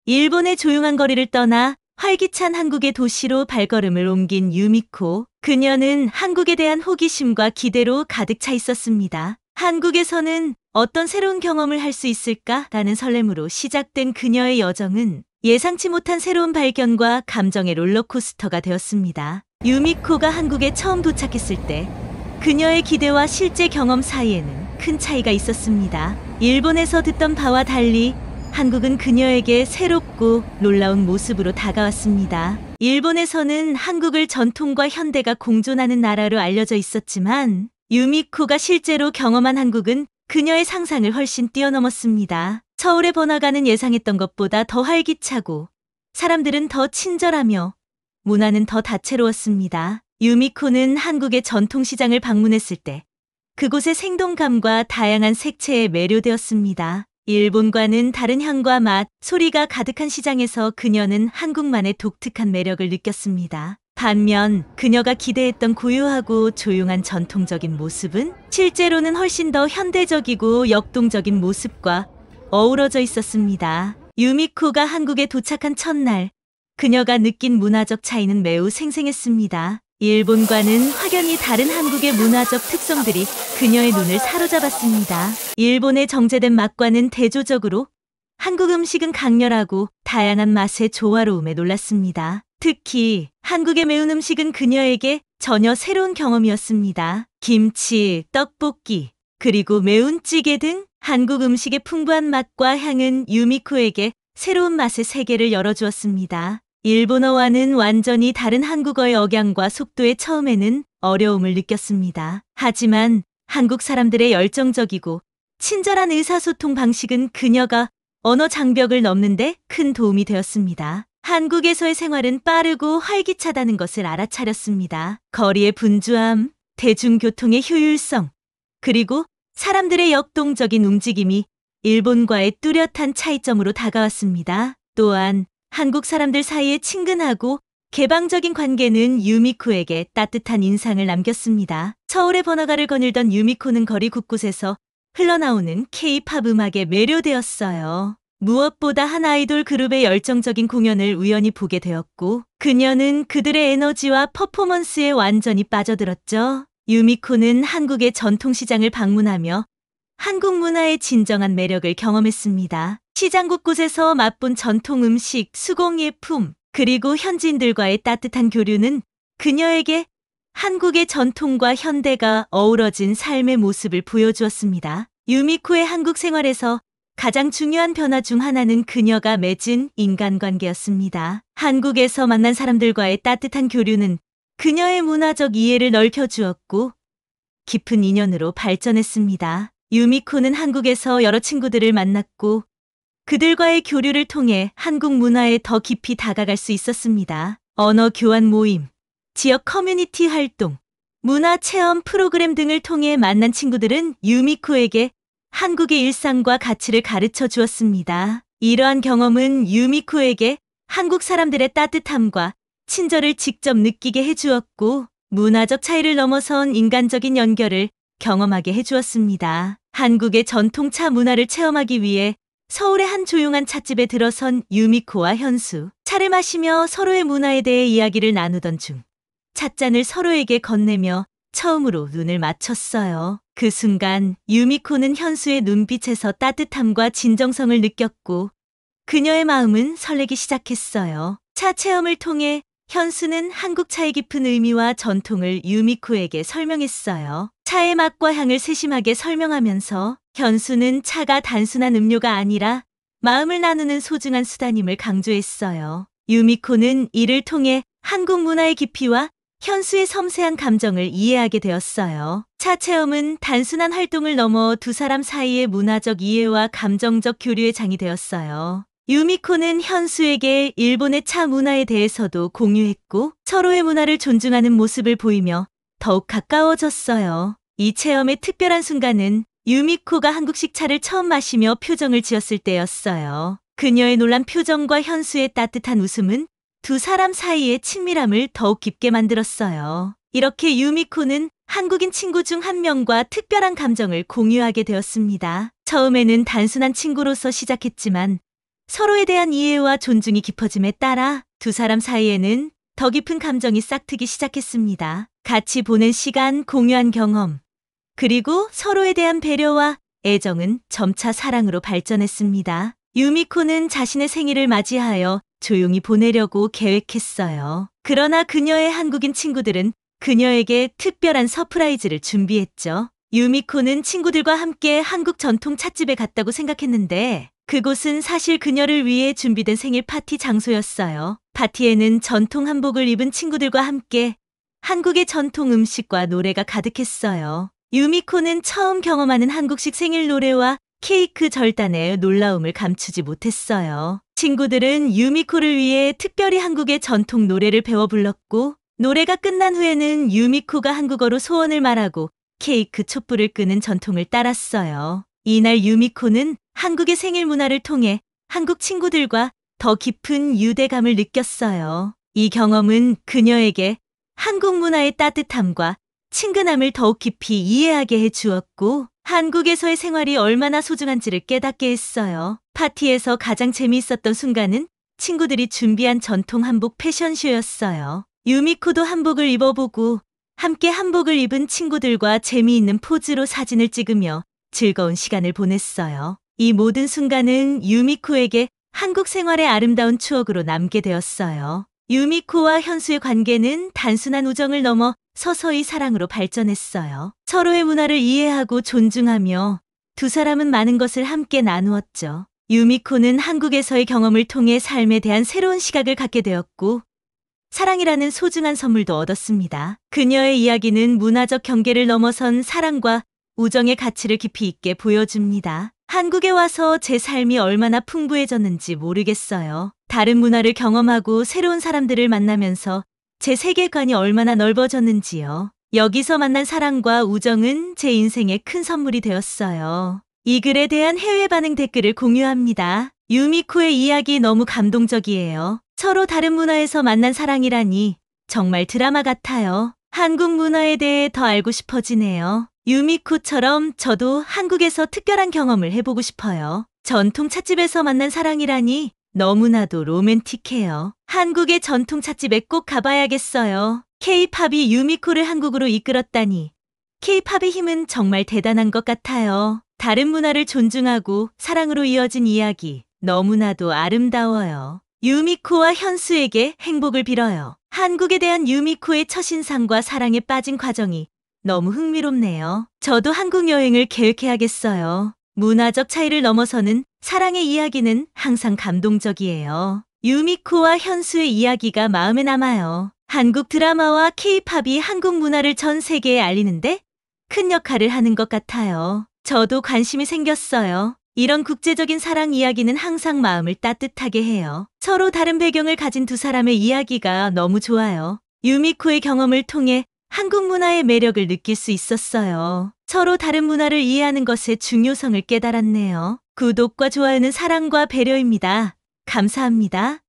일본의 조용한 거리를 떠나 활기찬 한국의 도시로 발걸음을 옮긴 유미코. 그녀는 한국에 대한 호기심과 기대로 가득 차 있었습니다. 한국에서는 어떤 새로운 경험을 할 수 있을까라는 설렘으로 시작된 그녀의 여정은 예상치 못한 새로운 발견과 감정의 롤러코스터가 되었습니다. 유미코가 한국에 처음 도착했을 때 그녀의 기대와 실제 경험 사이에는 큰 차이가 있었습니다. 일본에서 듣던 바와 달리 한국은 그녀에게 새롭고 놀라운 모습으로 다가왔습니다. 일본에서는 한국을 전통과 현대가 공존하는 나라로 알려져 있었지만 유미코가 실제로 경험한 한국은 그녀의 상상을 훨씬 뛰어넘었습니다. 서울의 번화가는 예상했던 것보다 더 활기차고 사람들은 더 친절하며 문화는 더 다채로웠습니다. 유미코는 한국의 전통시장을 방문했을 때 그곳의 생동감과 다양한 색채에 매료되었습니다. 일본과는 다른 향과 맛, 소리가 가득한 시장에서 그녀는 한국만의 독특한 매력을 느꼈습니다. 반면 그녀가 기대했던 고요하고 조용한 전통적인 모습은 실제로는 훨씬 더 현대적이고 역동적인 모습과 어우러져 있었습니다. 유미코가 한국에 도착한 첫날, 그녀가 느낀 문화적 차이는 매우 생생했습니다. 일본과는 확연히 다른 한국의 문화적 특성들이 그녀의 눈을 사로잡았습니다. 일본의 정제된 맛과는 대조적으로 한국 음식은 강렬하고 다양한 맛의 조화로움에 놀랐습니다. 특히 한국의 매운 음식은 그녀에게 전혀 새로운 경험이었습니다. 김치, 떡볶이, 그리고 매운 찌개 등 한국 음식의 풍부한 맛과 향은 유미코에게 새로운 맛의 세계를 열어주었습니다. 일본어와는 완전히 다른 한국어의 억양과 속도에 처음에는 어려움을 느꼈습니다. 하지만 한국 사람들의 열정적이고 친절한 의사소통 방식은 그녀가 언어 장벽을 넘는데 큰 도움이 되었습니다. 한국에서의 생활은 빠르고 활기차다는 것을 알아차렸습니다. 거리의 분주함, 대중교통의 효율성, 그리고 사람들의 역동적인 움직임이 일본과의 뚜렷한 차이점으로 다가왔습니다. 또한 한국 사람들 사이의 친근하고 개방적인 관계는 유미코에게 따뜻한 인상을 남겼습니다. 서울의 번화가를 거닐던 유미코는 거리 곳곳에서 흘러나오는 K-팝 음악에 매료되었어요. 무엇보다 한 아이돌 그룹의 열정적인 공연을 우연히 보게 되었고 그녀는 그들의 에너지와 퍼포먼스에 완전히 빠져들었죠. 유미코는 한국의 전통시장을 방문하며 한국 문화의 진정한 매력을 경험했습니다. 시장 곳곳에서 맛본 전통 음식, 수공예품, 그리고 현지인들과의 따뜻한 교류는 그녀에게 한국의 전통과 현대가 어우러진 삶의 모습을 보여주었습니다. 유미코의 한국 생활에서 가장 중요한 변화 중 하나는 그녀가 맺은 인간관계였습니다. 한국에서 만난 사람들과의 따뜻한 교류는 그녀의 문화적 이해를 넓혀주었고 깊은 인연으로 발전했습니다. 유미코는 한국에서 여러 친구들을 만났고 그들과의 교류를 통해 한국 문화에 더 깊이 다가갈 수 있었습니다. 언어 교환 모임, 지역 커뮤니티 활동, 문화 체험 프로그램 등을 통해 만난 친구들은 유미코에게 한국의 일상과 가치를 가르쳐 주었습니다. 이러한 경험은 유미코에게 한국 사람들의 따뜻함과 친절을 직접 느끼게 해주었고 문화적 차이를 넘어선 인간적인 연결을 경험하게 해주었습니다. 한국의 전통차 문화를 체험하기 위해 서울의 한 조용한 찻집에 들어선 유미코와 현수. 차를 마시며 서로의 문화에 대해 이야기를 나누던 중 찻잔을 서로에게 건네며 처음으로 눈을 맞췄어요. 그 순간 유미코는 현수의 눈빛에서 따뜻함과 진정성을 느꼈고 그녀의 마음은 설레기 시작했어요. 차 체험을 통해 현수는 한국 차의 깊은 의미와 전통을 유미코에게 설명했어요. 차의 맛과 향을 세심하게 설명하면서 현수는 차가 단순한 음료가 아니라 마음을 나누는 소중한 수단임을 강조했어요. 유미코는 이를 통해 한국 문화의 깊이와 현수의 섬세한 감정을 이해하게 되었어요. 차 체험은 단순한 활동을 넘어 두 사람 사이의 문화적 이해와 감정적 교류의 장이 되었어요. 유미코는 현수에게 일본의 차 문화에 대해서도 공유했고 서로의 문화를 존중하는 모습을 보이며 더욱 가까워졌어요. 이 체험의 특별한 순간은 유미코가 한국식 차를 처음 마시며 표정을 지었을 때였어요. 그녀의 놀란 표정과 현수의 따뜻한 웃음은 두 사람 사이의 친밀함을 더욱 깊게 만들었어요. 이렇게 유미코는 한국인 친구 중 한 명과 특별한 감정을 공유하게 되었습니다. 처음에는 단순한 친구로서 시작했지만 서로에 대한 이해와 존중이 깊어짐에 따라 두 사람 사이에는 더 깊은 감정이 싹트기 시작했습니다. 같이 보낸 시간, 공유한 경험, 그리고 서로에 대한 배려와 애정은 점차 사랑으로 발전했습니다. 유미코는 자신의 생일을 맞이하여 조용히 보내려고 계획했어요. 그러나 그녀의 한국인 친구들은 그녀에게 특별한 서프라이즈를 준비했죠. 유미코는 친구들과 함께 한국 전통 찻집에 갔다고 생각했는데 그곳은 사실 그녀를 위해 준비된 생일 파티 장소였어요. 파티에는 전통 한복을 입은 친구들과 함께 한국의 전통 음식과 노래가 가득했어요. 유미코는 처음 경험하는 한국식 생일 노래와 케이크 절단에 놀라움을 감추지 못했어요. 친구들은 유미코를 위해 특별히 한국의 전통 노래를 배워 불렀고 노래가 끝난 후에는 유미코가 한국어로 소원을 말하고 케이크 촛불을 끄는 전통을 따랐어요. 이날 유미코는 한국의 생일 문화를 통해 한국 친구들과 더 깊은 유대감을 느꼈어요. 이 경험은 그녀에게 한국 문화의 따뜻함과 친근함을 더욱 깊이 이해하게 해주었고 한국에서의 생활이 얼마나 소중한지를 깨닫게 했어요. 파티에서 가장 재미있었던 순간은 친구들이 준비한 전통 한복 패션쇼였어요. 유미코도 한복을 입어보고 함께 한복을 입은 친구들과 재미있는 포즈로 사진을 찍으며 즐거운 시간을 보냈어요. 이 모든 순간은 유미코에게 한국 생활의 아름다운 추억으로 남게 되었어요. 유미코와 현수의 관계는 단순한 우정을 넘어 서서히 사랑으로 발전했어요. 서로의 문화를 이해하고 존중하며 두 사람은 많은 것을 함께 나누었죠. 유미코는 한국에서의 경험을 통해 삶에 대한 새로운 시각을 갖게 되었고 사랑이라는 소중한 선물도 얻었습니다. 그녀의 이야기는 문화적 경계를 넘어선 사랑과 우정의 가치를 깊이 있게 보여줍니다. 한국에 와서 제 삶이 얼마나 풍부해졌는지 모르겠어요. 다른 문화를 경험하고 새로운 사람들을 만나면서 제 세계관이 얼마나 넓어졌는지요. 여기서 만난 사랑과 우정은 제 인생의 큰 선물이 되었어요. 이 글에 대한 해외 반응 댓글을 공유합니다. 유미코의 이야기 너무 감동적이에요. 서로 다른 문화에서 만난 사랑이라니 정말 드라마 같아요. 한국 문화에 대해 더 알고 싶어지네요. 유미코처럼 저도 한국에서 특별한 경험을 해보고 싶어요. 전통 찻집에서 만난 사랑이라니 너무나도 로맨틱해요. 한국의 전통 찻집에 꼭 가봐야겠어요. K-팝이 유미코를 한국으로 이끌었다니. K-팝의 힘은 정말 대단한 것 같아요. 다른 문화를 존중하고 사랑으로 이어진 이야기 너무나도 아름다워요. 유미코와 현수에게 행복을 빌어요. 한국에 대한 유미코의 첫인상과 사랑에 빠진 과정이 너무 흥미롭네요. 저도 한국 여행을 계획해야겠어요. 문화적 차이를 넘어서는 사랑의 이야기는 항상 감동적이에요. 유미코와 현수의 이야기가 마음에 남아요. 한국 드라마와 K-팝이 한국 문화를 전 세계에 알리는데 큰 역할을 하는 것 같아요. 저도 관심이 생겼어요. 이런 국제적인 사랑 이야기는 항상 마음을 따뜻하게 해요. 서로 다른 배경을 가진 두 사람의 이야기가 너무 좋아요. 유미코의 경험을 통해 한국 문화의 매력을 느낄 수 있었어요. 서로 다른 문화를 이해하는 것의 중요성을 깨달았네요. 구독과 좋아요는 사랑과 배려입니다. 감사합니다.